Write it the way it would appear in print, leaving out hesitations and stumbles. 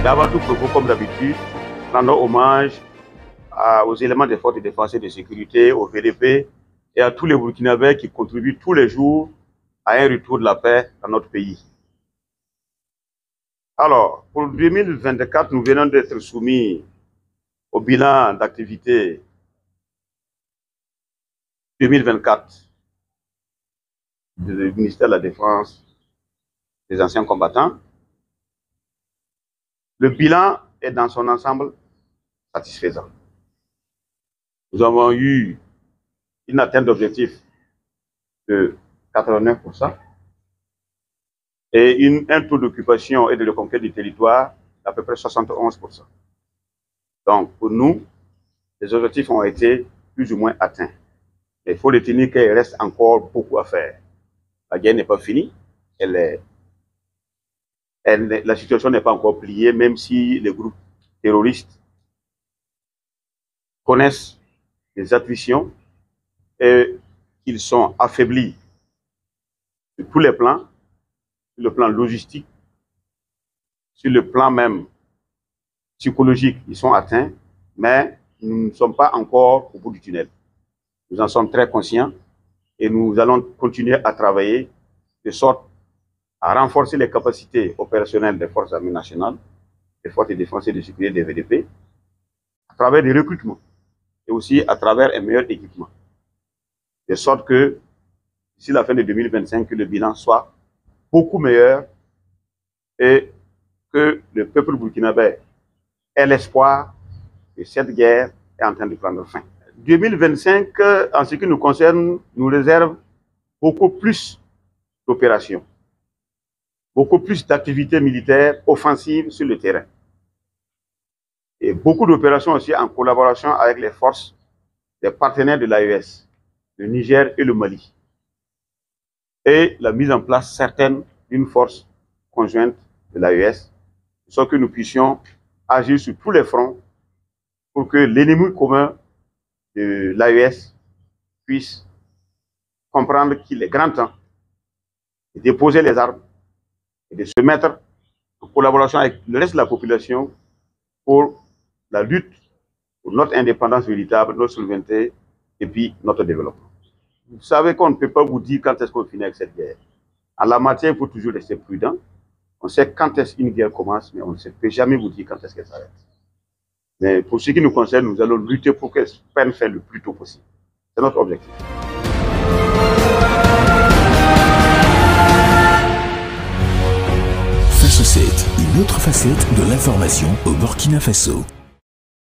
avant tout propos, comme d'habitude, rendons hommage aux éléments des forces de défense et de sécurité, au VDP et à tous les Burkinabés qui contribuent tous les jours à un retour de la paix dans notre pays. Alors, pour 2024, nous venons d'être soumis au bilan d'activité 2024 du ministère de la Défense des anciens combattants. Le bilan est dans son ensemble satisfaisant. Nous avons eu une atteinte d'objectif de 89% et un taux d'occupation et de reconquête du territoire d'à peu près 71%. Donc, pour nous, les objectifs ont été plus ou moins atteints. Mais il faut retenir qu'il reste encore beaucoup à faire. La guerre n'est pas finie. La situation n'est pas encore pliée, même si les groupes terroristes connaissent des attritions et qu'ils sont affaiblis sur tous les plans, sur le plan logistique, sur le plan même psychologique, ils sont atteints, mais nous ne sommes pas encore au bout du tunnel. Nous en sommes très conscients et nous allons continuer à travailler de sorte à renforcer les capacités opérationnelles des forces armées nationales, des forces de défense et de sécurité des VDP, à travers des recrutements et aussi à travers un meilleur équipement. De sorte que, d'ici la fin de 2025, que le bilan soit beaucoup meilleur et que le peuple burkinabé ait l'espoir que cette guerre est en train de prendre fin. 2025, en ce qui nous concerne, nous réserve beaucoup plus d'opérations, beaucoup plus d'activités militaires offensives sur le terrain. Et beaucoup d'opérations aussi en collaboration avec les forces des partenaires de l'AES, le Niger et le Mali. Et la mise en place certaine d'une force conjointe de l'AES, de sorte que nous puissions agir sur tous les fronts pour que l'ennemi commun de l'AES puisse comprendre qu'il est grand temps de déposer les armes et de se mettre en collaboration avec le reste de la population pour la lutte pour notre indépendance véritable, notre souveraineté et puis notre développement. Vous savez qu'on ne peut pas vous dire quand est-ce qu'on finit avec cette guerre. En la matière, il faut toujours rester prudent. On sait quand est-ce qu'une guerre commence, mais on ne peut jamais vous dire quand est-ce qu'elle s'arrête. Mais pour ce qui nous concerne, nous allons lutter pour qu'elle prenne fin le plus tôt possible. C'est notre objectif. Face 7, une autre facette de l'information au Burkina Faso.